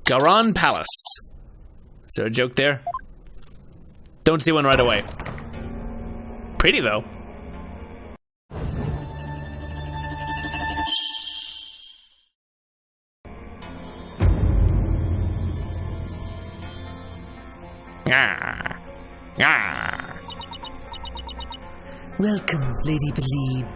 Khura'in Palace. Is there a joke there? Don't see one right away. Pretty though. Ah. Ah. Welcome, Lady Believe.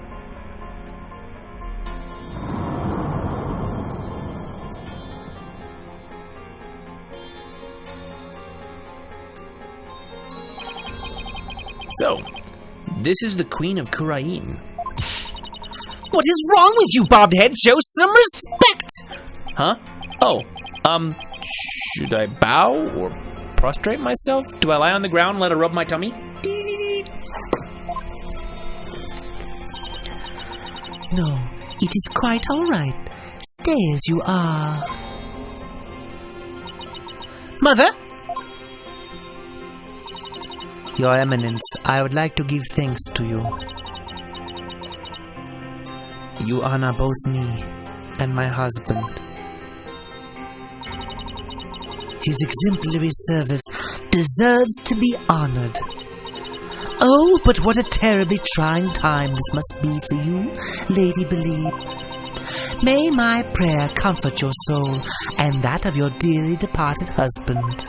So, this is the Queen of Khura'in. What is wrong with you, Bobhead? Show some respect! Huh? Oh, should I bow or prostrate myself? Do I lie on the ground and let her rub my tummy? No, it is quite all right. Stay as you are. Mother? Your Eminence, I would like to give thanks to you. You honor both me and my husband. His exemplary service deserves to be honored. Oh, but what a terribly trying time this must be for you, Lady Believe. May my prayer comfort your soul and that of your dearly departed husband.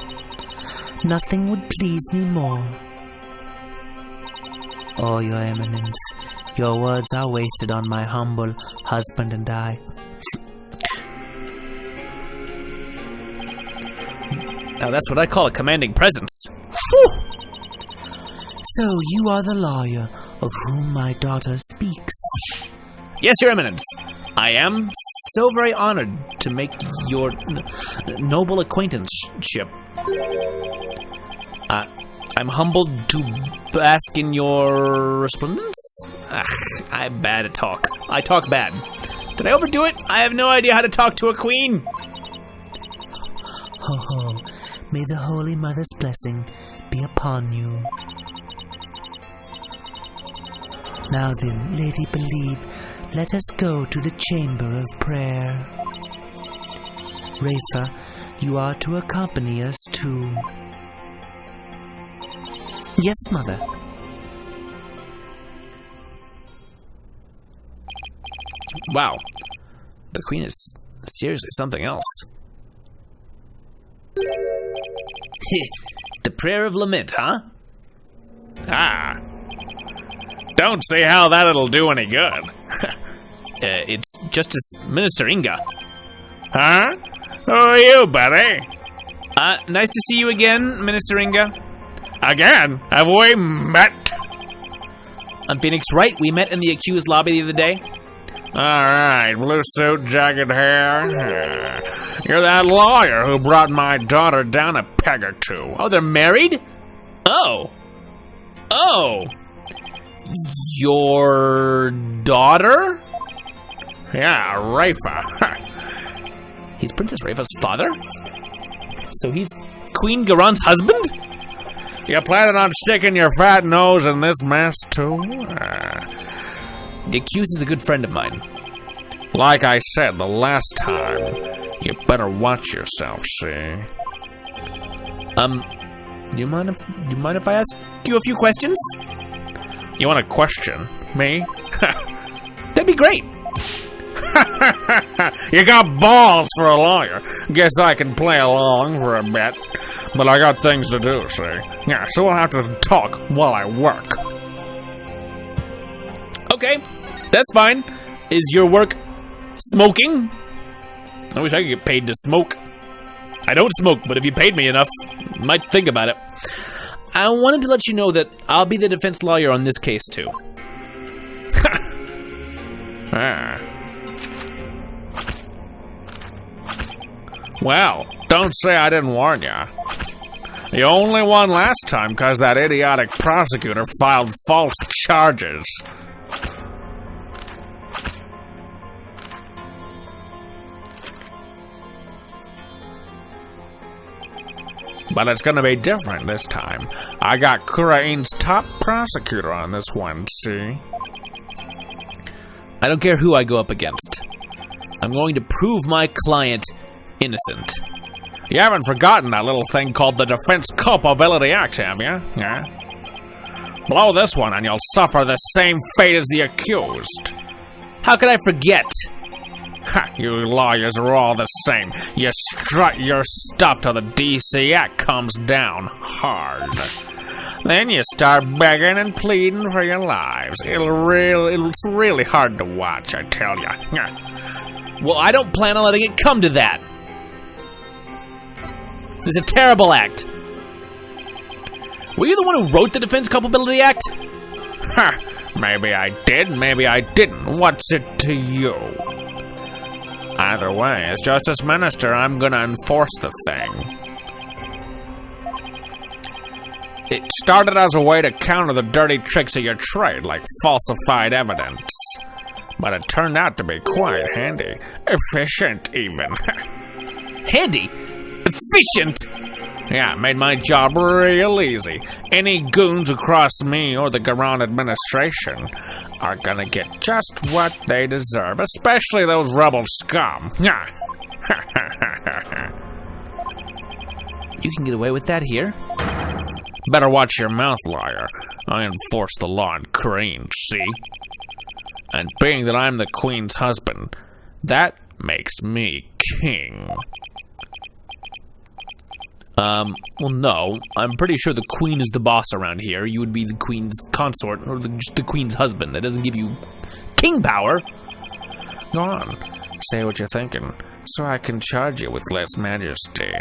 Nothing would please me more. Oh, Your Eminence, your words are wasted on my humble husband and I. Now that's what I call a commanding presence. Whew. So you are the lawyer of whom my daughter speaks. Yes, Your Eminence. I am so very honored to make your noble acquaintanceship. I'm humbled to bask in your resplendence. I'm bad at talk. I talk bad. Did I overdo it? I have no idea how to talk to a queen. Ho ho, may the Holy Mother's blessing be upon you. Now then, Lady Believe, let us go to the chamber of prayer. Rayfa, you are to accompany us too. Yes, Mother. Wow. The Queen is seriously something else. The prayer of lament, huh? Ah. Don't see how that'll do any good. It's Justice Minister Inga. Huh? Who are you, buddy? Nice to see you again, Minister Inga. Again? Have we met? I'm Phoenix Wright. We met in the accused lobby the other day. Alright, blue suit, jagged hair. You're that lawyer who brought my daughter down a peg or two. Oh, they're married? Oh. Oh. Your daughter? Yeah, Rayfa. He's Princess Rayfa's father? So he's Queen Khura'in's husband? You planning on sticking your fat nose in this mess too? The accused is a good friend of mine. Like I said the last time, you better watch yourself, see? Do you mind if I ask you a few questions? You want to question me? That'd be great. You got balls for a lawyer. Guess I can play along for a bit. But I got things to do, see? Yeah, so we'll have to talk while I work. Okay, that's fine. Is your work smoking? I wish I could get paid to smoke. I don't smoke, but if you paid me enough, I might think about it. I wanted to let you know that I'll be the defense lawyer on this case, too. Well, don't say I didn't warn ya. You only won last time because that idiotic prosecutor filed false charges. But it's gonna be different this time. I got Khura'in's top prosecutor on this one, see? I don't care who I go up against. I'm going to prove my client innocent. You haven't forgotten that little thing called the Defense Culpability Act, have you? Yeah? Blow this one and you'll suffer the same fate as the accused. How could I forget? Ha, you lawyers are all the same. You strut your stuff till the DC Act comes down hard. Then you start begging and pleading for your lives. It's really hard to watch, I tell you. Well, I don't plan on letting it come to that. It's a terrible act. Were you the one who wrote the Defense Culpability Act? Ha, maybe I did, maybe I didn't. What's it to you? Either way, as Justice Minister, I'm gonna enforce the thing. It started as a way to counter the dirty tricks of your trade, like falsified evidence. But it turned out to be quite handy. Efficient, even. Handy? Efficient? Yeah, it made my job real easy. Any goons who cross me or the Qu'een administration are gonna get just what they deserve, especially those rebel scum. You can get away with that here? Better watch your mouth, liar. I enforce the law in Qu'een, see? And being that I'm the Queen's husband, that makes me king. Well, no. I'm pretty sure the Queen is the boss around here. You would be the Queen's consort, or the Queen's husband. That doesn't give you king power. Go on. Say what you're thinking, so I can charge you with less majesty.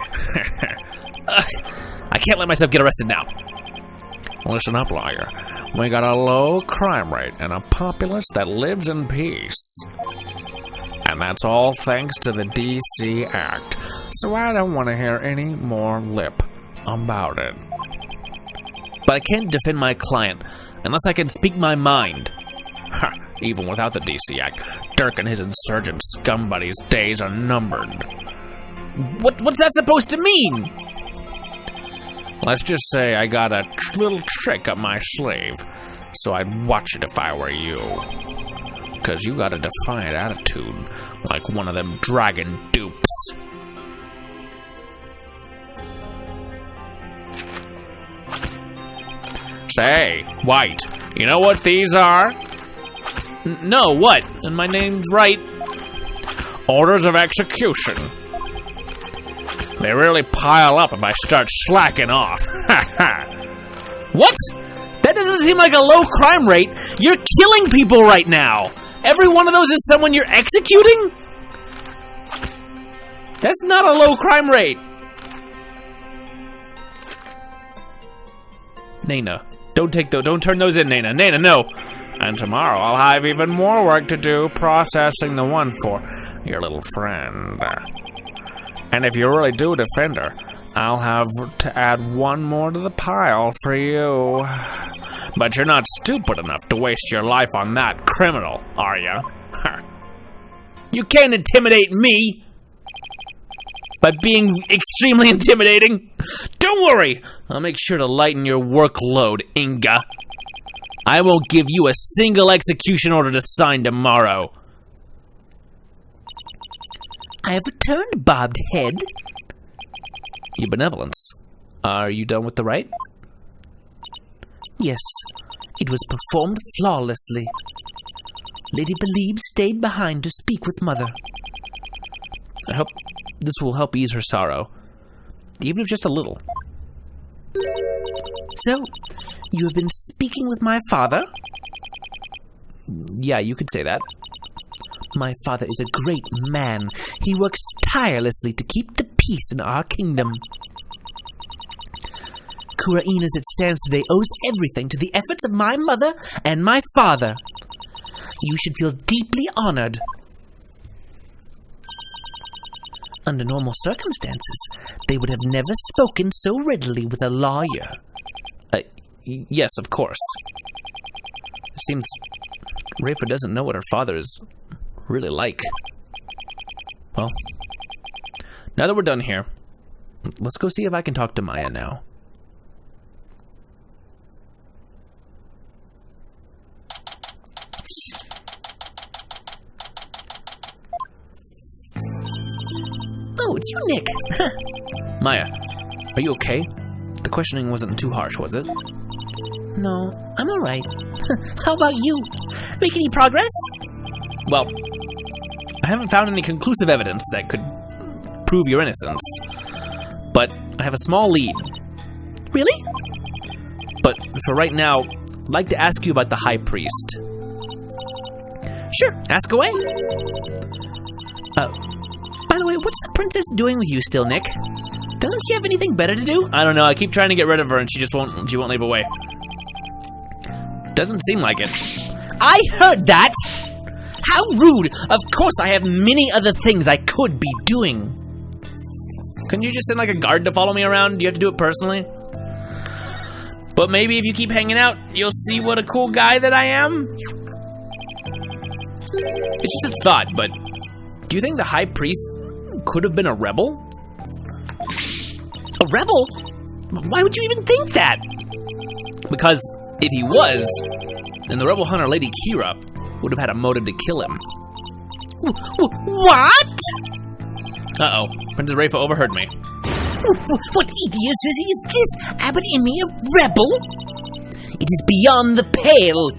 I can't let myself get arrested now. Listen up, liar. We got a low crime rate and a populace that lives in peace. And that's all thanks to the DC Act. So I don't want to hear any more lip about it. But I can't defend my client unless I can speak my mind. Ha, even without the DC Act, Dirk and his insurgent scum buddies' days are numbered. What's that supposed to mean? Let's just say I got a little trick up my sleeve, so I'd watch it if I were you. 'Cause you got a defiant attitude, like one of them dragon dupes. Say, White, you know what these are? No, what? And my name's right. Orders of execution. They really pile up if I start slacking off. What? That doesn't seem like a low crime rate. You're killing people right now. Every one of those is someone you're executing? That's not a low crime rate. Nana, don't turn those in, Nana. Nana, no. And tomorrow I'll have even more work to do processing the one for your little friend. And if you really do defend her, I'll have to add one more to the pile for you. But you're not stupid enough to waste your life on that criminal, are you? You can't intimidate me by being extremely intimidating. Don't worry, I'll make sure to lighten your workload, Inga. I won't give you a single execution order to sign tomorrow. I have returned, bobbed head. Your benevolence. Are you done with the rite? Yes, it was performed flawlessly. Lady Believe stayed behind to speak with Mother. I hope this will help ease her sorrow, even if just a little. So, you have been speaking with my father? Yeah, you could say that. My father is a great man. He works tirelessly to keep the peace in our kingdom. Khura'in, as it stands today, owes everything to the efforts of my mother and my father. You should feel deeply honored. Under normal circumstances, they would have never spoken so readily with a lawyer. Yes, of course. It seems Rayfa doesn't know what her father is really like. Well, now that we're done here, let's go see if I can talk to Maya now. Oh, it's you, Nick. Maya, are you okay? The questioning wasn't too harsh, was it? No, I'm alright. How about you? Make any progress? Well, I haven't found any conclusive evidence that could prove your innocence. But I have a small lead. Really? But for right now, I'd like to ask you about the High Priest. Sure, ask away. By the way, what's the princess doing with you still, Nick? Doesn't she have anything better to do? I don't know, I keep trying to get rid of her and she won't leave away. Doesn't seem like it. I heard that! How rude! Of course I have many other things I could be doing. Couldn't you just send like a guard to follow me around? Do you have to do it personally? But maybe if you keep hanging out, you'll see what a cool guy that I am? It's just a thought, but do you think the High Priest could have been a rebel? A rebel? Why would you even think that? Because if he was, then the rebel hunter Lady Kira would have had a motive to kill him. What? Uh-oh, Princess Rayfa overheard me. What idiocy is this? Abbot Imi, a rebel? It is beyond the pale.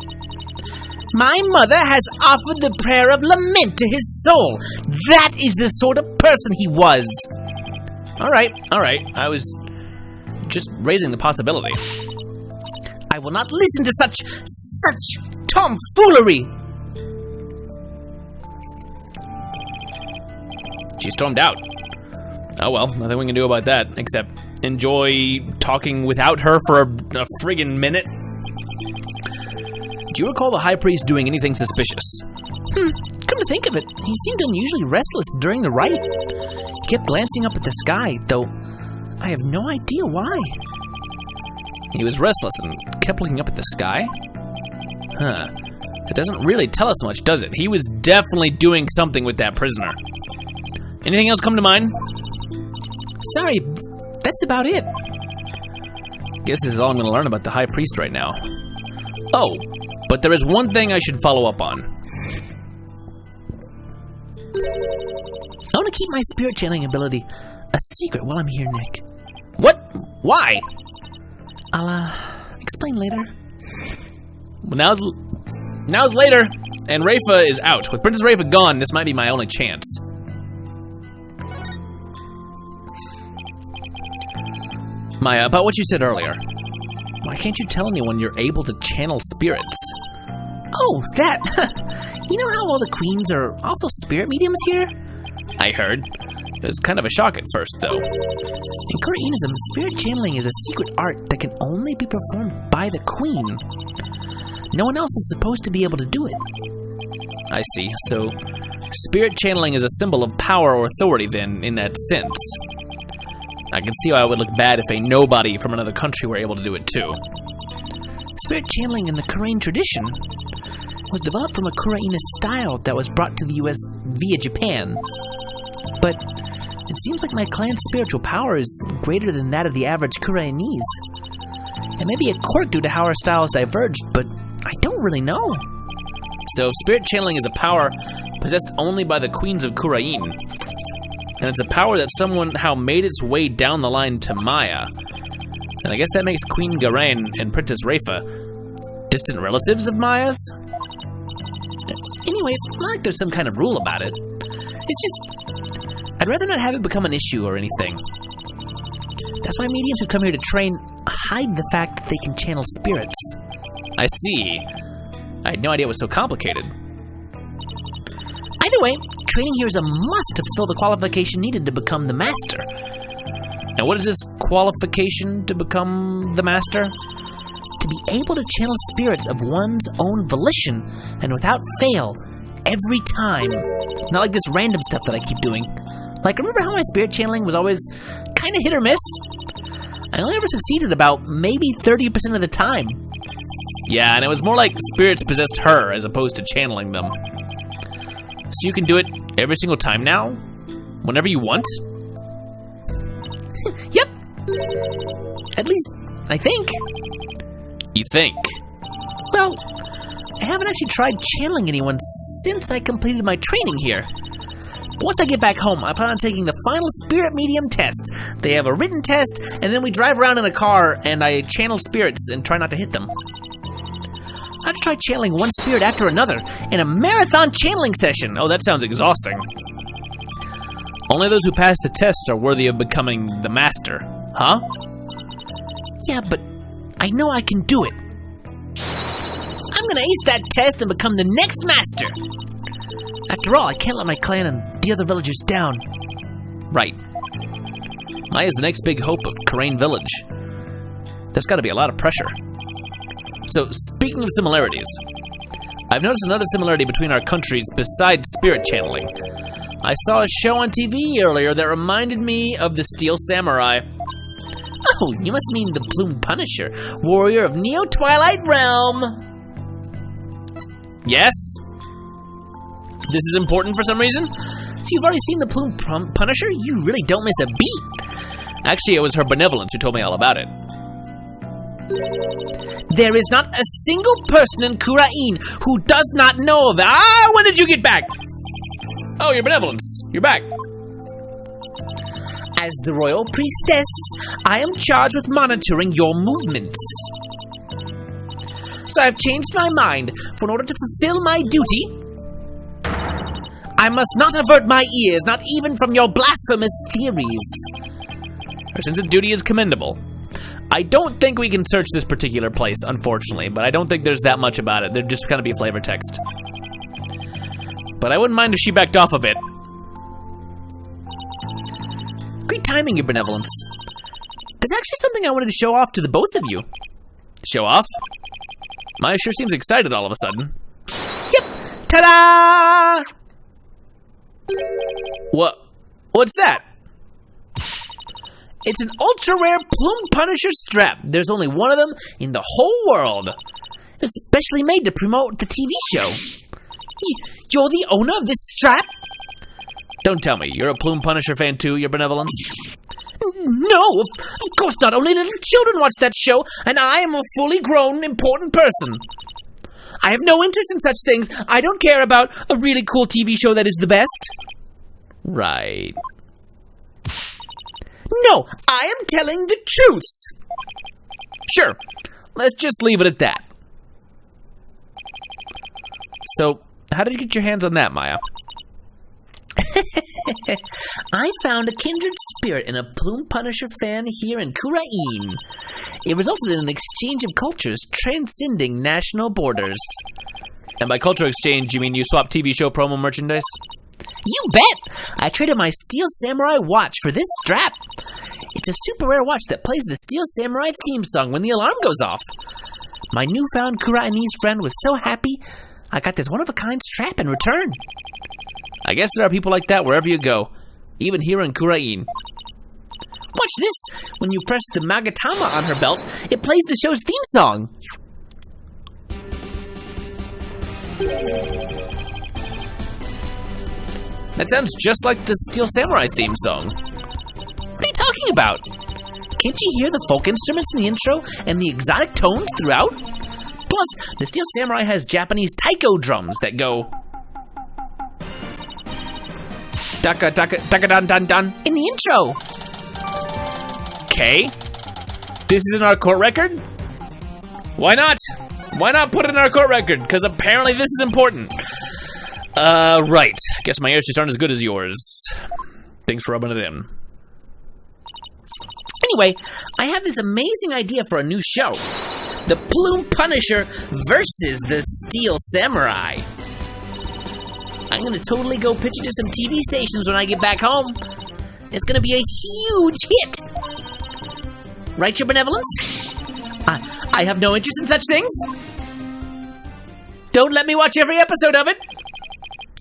My mother has offered the prayer of lament to his soul. That is the sort of person he was. All right. I was just raising the possibility. I will not listen to such tomfoolery. She stormed out. Oh well, nothing we can do about that, except enjoy talking without her for a friggin' minute. Do you recall the High Priest doing anything suspicious? Come to think of it, he seemed unusually restless during the rite. He kept glancing up at the sky, though I have no idea why. He was restless and kept looking up at the sky? Huh. It doesn't really tell us much, does it? He was definitely doing something with that prisoner. Anything else come to mind? Sorry, that's about it. Guess this is all I'm going to learn about the High Priest right now. Oh, but there is one thing I should follow up on. I want to keep my spirit channeling ability a secret while I'm here, Nick. What? Why? I'll, explain later. Well, now's later, and Rayfa is out. With Princess Rayfa gone, this might be my only chance. Maya, about what you said earlier. Why can't you tell anyone you're able to channel spirits? Oh, that! You know how all the queens are also spirit mediums here? I heard. It was kind of a shock at first, though. In Khura'inism, spirit channeling is a secret art that can only be performed by the queen. No one else is supposed to be able to do it. I see. So, spirit channeling is a symbol of power or authority, then, in that sense. I can see how it would look bad if a nobody from another country were able to do it, too. Spirit channeling in the Qu'een tradition was developed from a Khura'inist style that was brought to the US via Japan. But it seems like my clan's spiritual power is greater than that of the average Khura'inese. It may be a quirk due to how our styles diverged, but I don't really know. So spirit channeling is a power possessed only by the queens of Khura'in. And it's a power that somehow made its way down the line to Maya. And I guess that makes Queen Khura'in and Princess Rayfa distant relatives of Maya's? Anyways, not like there's some kind of rule about it. It's just, I'd rather not have it become an issue or anything. That's why mediums who come here to train hide the fact that they can channel spirits. I see. I had no idea it was so complicated. Either way, training here is a must to fulfill the qualification needed to become the master. And what is this qualification to become the master? To be able to channel spirits of one's own volition and without fail every time. Not like this random stuff that I keep doing. Like, remember how my spirit channeling was always kind of hit or miss? I only ever succeeded about maybe 30% of the time. Yeah, and it was more like spirits possessed her as opposed to channeling them. So you can do it every single time now? Whenever you want? Yep. At least, I think. You think? Well, I haven't actually tried channeling anyone since I completed my training here. Once I get back home, I plan on taking the final spirit medium test. They have a written test, and then we drive around in a car, and I channel spirits and try not to hit them. I have to try channeling one spirit after another in a marathon channeling session. Oh, that sounds exhausting. Only those who pass the test are worthy of becoming the master. Huh? Yeah, but I know I can do it. I'm gonna ace that test and become the next master. After all, I can't let my clan and the other villagers down. Right. Maya's the next big hope of Khura'in village. There's gotta be a lot of pressure. So, speaking of similarities, I've noticed another similarity between our countries besides spirit channeling. I saw a show on TV earlier that reminded me of the Steel Samurai. Oh, you must mean the Plume Punisher, warrior of Neo-Twilight Realm. Yes? This is important for some reason? So you've already seen the Plume Punisher? You really don't miss a beat. Actually, it was her benevolence who told me all about it. There is not a single person in Khura'in who does not know of it. Ah, when did you get back? Oh, your benevolence. You're back. As the royal priestess, I am charged with monitoring your movements. So I've changed my mind, for in order to fulfill my duty, I must not avert my ears, not even from your blasphemous theories. Her sense of duty is commendable. I don't think we can search this particular place, unfortunately, but I don't think there's that much about it. There'd just kind of be flavor text. But I wouldn't mind if she backed off a bit. Great timing, your benevolence. There's actually something I wanted to show off to the both of you. Show off? Maya sure seems excited all of a sudden. Yep! Ta-da! What's that? It's an ultra-rare Plume Punisher strap. There's only one of them in the whole world. Especially made to promote the TV show. You're the owner of this strap? Don't tell me, you're a Plume Punisher fan too, your benevolence? No, of course not. Only little children watch that show, and I am a fully grown, important person. I have no interest in such things. I don't care about a really cool TV show that is the best. Right. No, I am telling the truth. Sure, let's just leave it at that. So, how did you get your hands on that, Maya? I found a kindred spirit in a Plume Punisher fan here in Khura'in. It resulted in an exchange of cultures transcending national borders. And by culture exchange, you mean you swap TV show promo merchandise? You bet! I traded my Steel Samurai watch for this strap. It's a super rare watch that plays the Steel Samurai theme song when the alarm goes off. My newfound Khura'inese friend was so happy, I got this one-of-a-kind strap in return. I guess there are people like that wherever you go, even here in Khura'in. Watch this! When you press the Magatama on her belt, it plays the show's theme song. That sounds just like the Steel Samurai theme song. What are you talking about? Can't you hear the folk instruments in the intro and the exotic tones throughout? Plus, the Steel Samurai has Japanese taiko drums that go daka daka daka dan dan dan in the intro. Okay. This is in our court record? Why not? Why not put it in our court record? Because apparently this is important. Right. Guess my ears just aren't as good as yours. Thanks for rubbing it in. Anyway, I have this amazing idea for a new show. The Plume Punisher versus the Steel Samurai. I'm gonna totally go pitch it to some TV stations when I get back home. It's gonna be a huge hit. Right, your benevolence? I have no interest in such things. Don't let me watch every episode of it.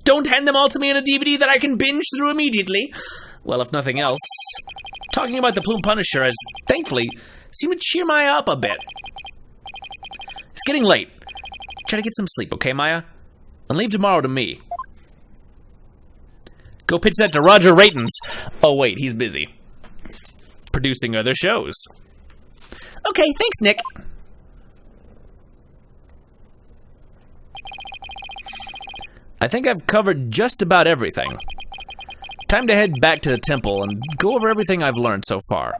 Don't hand them all to me in a DVD that I can binge through immediately. Well, if nothing else, talking about the Plume Punisher has, thankfully, seemed to cheer Maya up a bit. It's getting late. Try to get some sleep, okay, Maya? And leave tomorrow to me. Go pitch that to Roger Ratens. Oh, wait, he's busy. Producing other shows. Okay, thanks, Nick. I think I've covered just about everything. Time to head back to the temple and go over everything I've learned so far.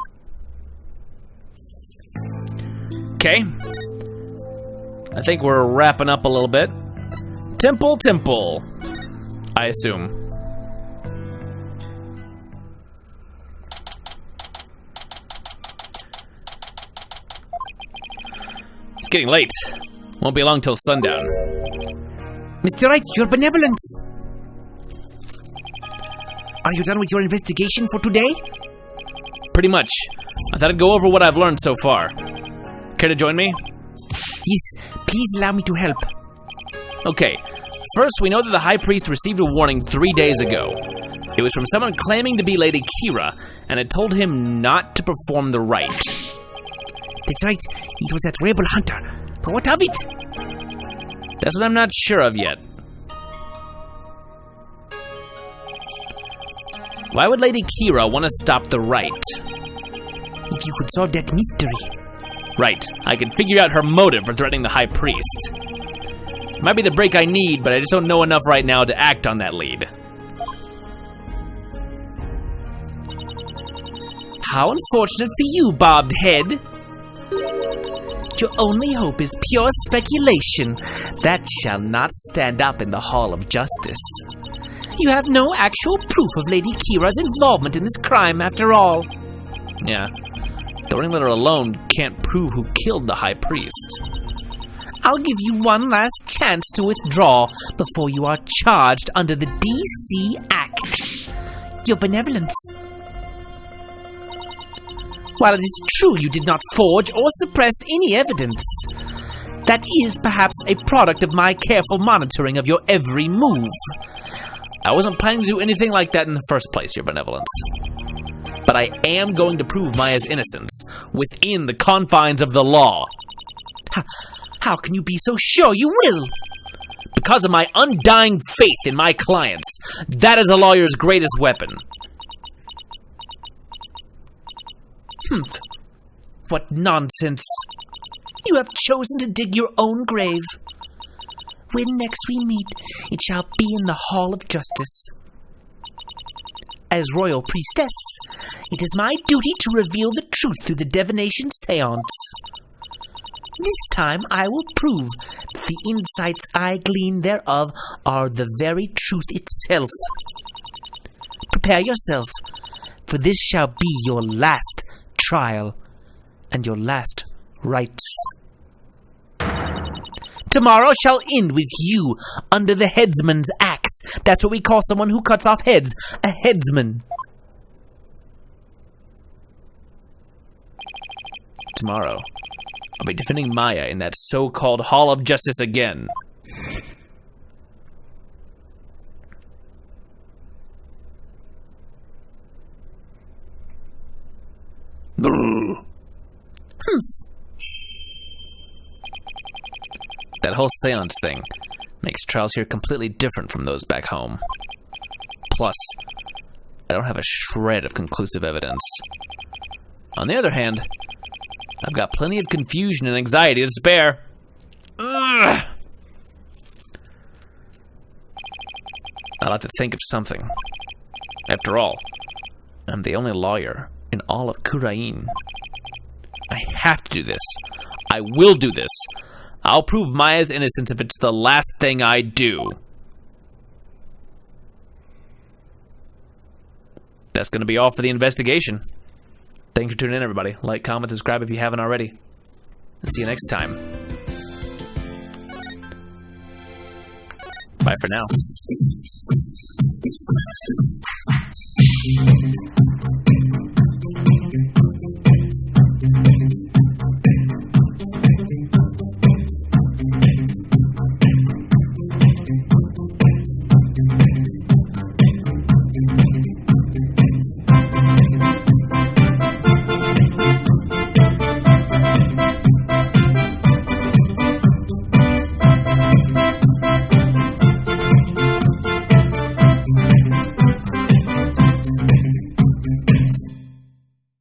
Okay. I think we're wrapping up a little bit. Temple, I assume. It's getting late. Won't be long till sundown. Mr. Wright, your benevolence! Are you done with your investigation for today? Pretty much. I thought I'd go over what I've learned so far. Care to join me? Yes, please allow me to help. Okay. First, we know that the High Priest received a warning 3 days ago. It was from someone claiming to be Lady Kira, and it told him not to perform the rite. That's right, it was that rebel hunter. But what of it? That's what I'm not sure of yet. Why would Lady Kira want to stop the rite? If you could solve that mystery. Right, I can figure out her motive for threatening the High Priest. Might be the break I need, but I just don't know enough right now to act on that lead. How unfortunate for you, bobbed head. Your only hope is pure speculation. That shall not stand up in the Hall of Justice. You have no actual proof of Lady Kira's involvement in this crime, after all. Yeah. The ring letter alone can't prove who killed the High Priest. I'll give you one last chance to withdraw before you are charged under the DC Act. Your benevolence. While it is true you did not forge or suppress any evidence, that is perhaps a product of my careful monitoring of your every move. I wasn't planning to do anything like that in the first place, Your Benevolence. But I am going to prove Maya's innocence within the confines of the law. How can you be so sure you will? Because of my undying faith in my clients. That is a lawyer's greatest weapon. What nonsense. You have chosen to dig your own grave. When next we meet, it shall be in the Hall of Justice. As royal priestess, it is my duty to reveal the truth through the divination seance. This time I will prove that the insights I glean thereof are the very truth itself. Prepare yourself, for this shall be your last trial and your last rites. Tomorrow shall end with you under the headsman's axe. That's what we call someone who cuts off heads, a headsman. Tomorrow, I'll be defending Maya in that so-called Hall of Justice again. That whole seance thing makes trials here completely different from those back home. Plus, I don't have a shred of conclusive evidence. On the other hand, I've got plenty of confusion and anxiety to spare. Ugh. I'll have to think of something. After all, I'm the only lawyer in all of Khura'in. I have to do this. I will do this. I'll prove Maya's innocence if it's the last thing I do. That's going to be all for the investigation. Thanks for tuning in, everybody. Like, comment, subscribe if you haven't already. See you next time. Bye for now.